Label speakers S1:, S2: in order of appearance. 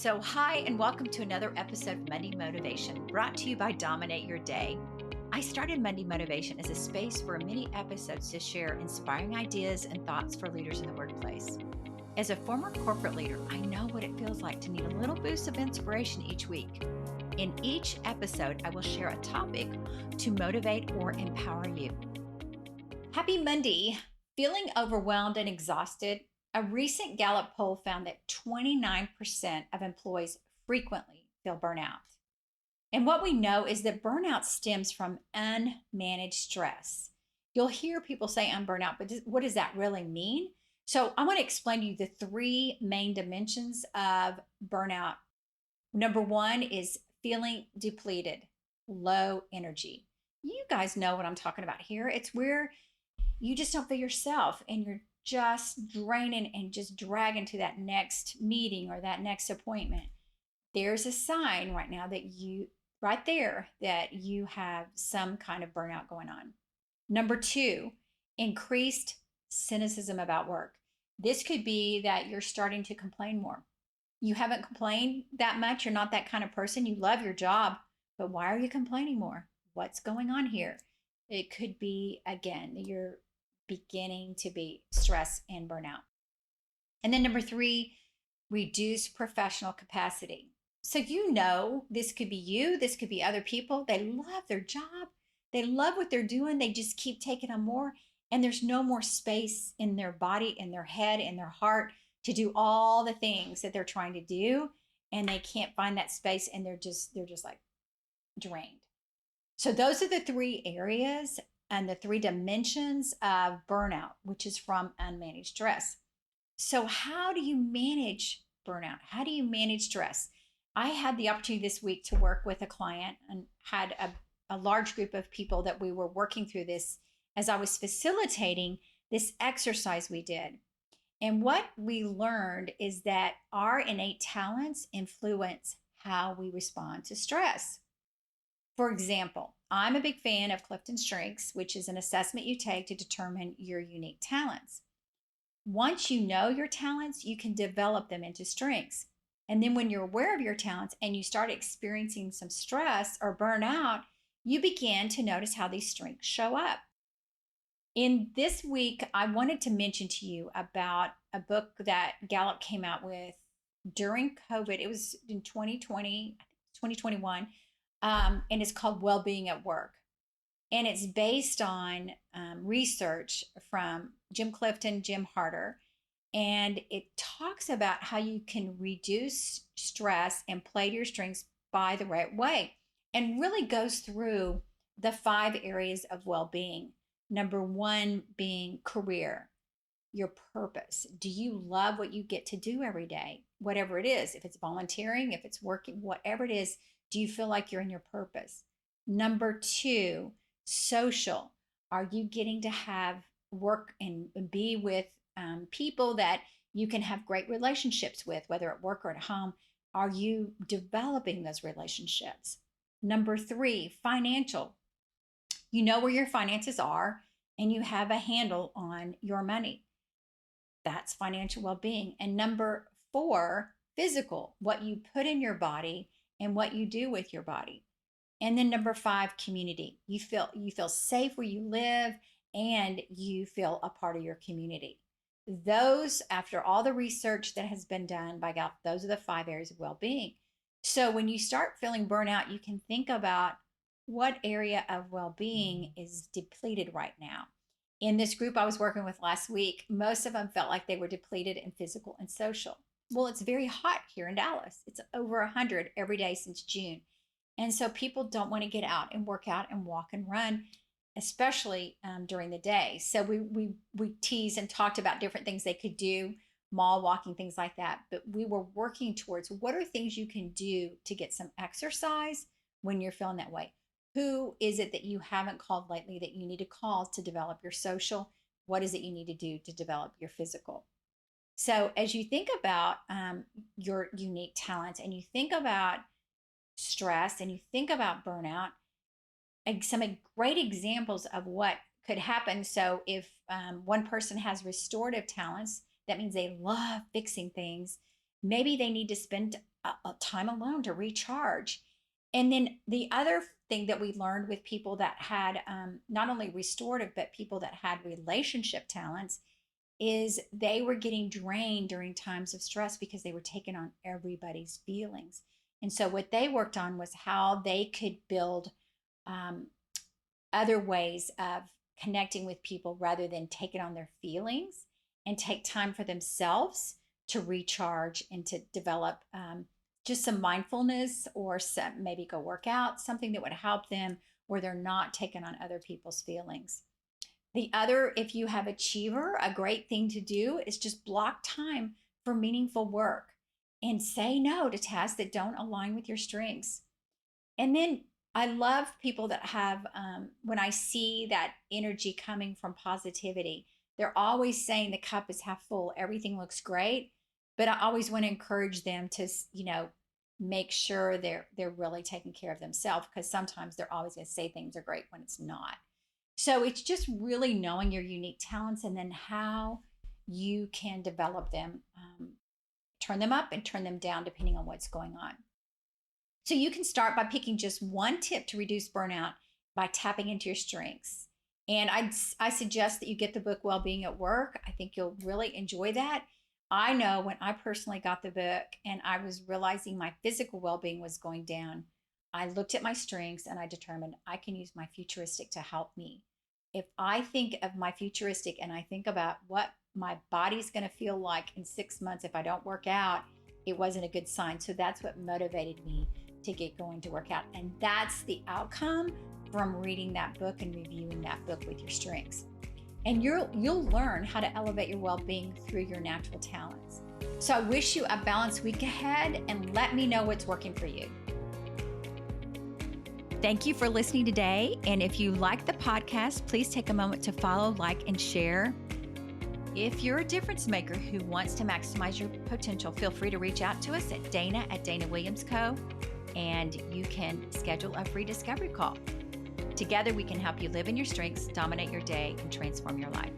S1: Hi, and welcome to another episode of Monday Motivation, brought to you by Dominate Your Day. I started Monday Motivation as a space for many episodes to share inspiring ideas and thoughts for leaders in the workplace. As a former corporate leader, I know what it feels like to need a little boost of inspiration each week. In each episode, I will share a topic to motivate or empower you. Happy Monday! Feeling overwhelmed and exhausted? A recent Gallup poll found that 29% of employees frequently feel burnout. And what we know is that burnout stems from unmanaged stress. You'll hear people say I'm burnout, but what does that really mean? So I want to explain to you the three main dimensions of burnout. Number one is feeling depleted, low energy. You guys know what I'm talking about here. It's where you just don't feel yourself and you're just draining and just dragging to that next meeting or that next appointment. There's a sign right now that you have some kind of burnout going on. Number two, increased cynicism about work. This could be that you're starting to complain more. You haven't complained that much. You're not that kind of person. You love your job, but why are you complaining more? What's going on here? It could be, again, you're beginning to be stress and burnout. And then number three, reduce professional capacity. So this could be you, this could be other people. They love their job. They love what they're doing. They just keep taking on more. And there's no more space in their body, in their head, in their heart to do all the things that they're trying to do. And they can't find that space and they're just like drained. So those are the three areas and the three dimensions of burnout, which is from unmanaged stress. So how do you manage burnout? How do you manage stress? I had the opportunity this week to work with a client and had a large group of people that we were working through this as I was facilitating this exercise we did. And what we learned is that our innate talents influence how we respond to stress. For example, I'm a big fan of Clifton Strengths, which is an assessment you take to determine your unique talents. Once you know your talents, you can develop them into strengths. And then when you're aware of your talents and you start experiencing some stress or burnout, you begin to notice how these strengths show up. In this week, I wanted to mention to you about a book that Gallup came out with during COVID. It was in 2020, 2021. And it's called Well-Being at Work. And it's based on research from Jim Clifton, Jim Harder. And it talks about how you can reduce stress and play to your strengths by the right way, and really goes through the 5 areas of well-being. Number 1 being career, your purpose. Do you love what you get to do every day? Whatever it is, if it's volunteering, if it's working, whatever it is, do you feel like you're in your purpose? Number 2, social. Are you getting to have work and be with people that you can have great relationships with, whether at work or at home? Are you developing those relationships? Number 3, financial. You know where your finances are and you have a handle on your money. That's financial well-being. And number 4, physical, what you put in your body and what you do with your body. And then number 5, community. You feel safe where you live and you feel a part of your community. Those, after all the research that has been done by Gallup, those are the 5 areas of well-being. So when you start feeling burnout, you can think about what area of well-being is depleted right now. In this group I was working with last week, most of them felt like they were depleted in physical and social. Well, it's very hot here in Dallas. It's over 100 every day since June. And so people don't want to get out and work out and walk and run, especially during the day. So we teased and talked about different things they could do, mall walking, things like that. But we were working towards what are things you can do to get some exercise when you're feeling that way. Who is it that you haven't called lately that you need to call to develop your social? What is it you need to do to develop your physical? So as you think about your unique talents and you think about stress and you think about burnout, some great examples of what could happen. So if one person has restorative talents, that means they love fixing things. Maybe they need to spend a time alone to recharge. And then the other thing that we learned with people that had not only restorative, but people that had relationship talents is they were getting drained during times of stress because they were taking on everybody's feelings. And so what they worked on was how they could build um, other ways of connecting with people rather than taking on their feelings, and take time for themselves to recharge and to develop just some mindfulness, or some, maybe go work out, something that would help them where they're not taking on other people's feelings. The other, if you have achiever, a great thing to do is just block time for meaningful work and say no to tasks that don't align with your strengths. And then I love people that have, when I see that energy coming from positivity, they're always saying the cup is half full, everything looks great. But I always want to encourage them to, make sure they're really taking care of themselves, because sometimes they're always going to say things are great when it's not. So it's just really knowing your unique talents and then how you can develop them, turn them up and turn them down depending on what's going on. So you can start by picking just one tip to reduce burnout by tapping into your strengths. And I suggest that you get the book Well-Being at Work. I think you'll really enjoy that. I know when I personally got the book and I was realizing my physical well-being was going down, I looked at my strengths and I determined I can use my futuristic to help me. If I think of my futuristic and I think about what my body's going to feel like in 6 months if I don't work out, it wasn't a good sign. So that's what motivated me to get going to work out. And that's the outcome from reading that book and reviewing that book with your strengths. And you'll learn how to elevate your well-being through your natural talents. So I wish you a balanced week ahead, and let me know what's working for you. Thank you for listening today. And if you like the podcast, please take a moment to follow, like, and share. If you're a difference maker who wants to maximize your potential, feel free to reach out to us at Dana@DanaWilliamsCo, and you can schedule a free discovery call. Together, we can help you live in your strengths, dominate your day, and transform your life.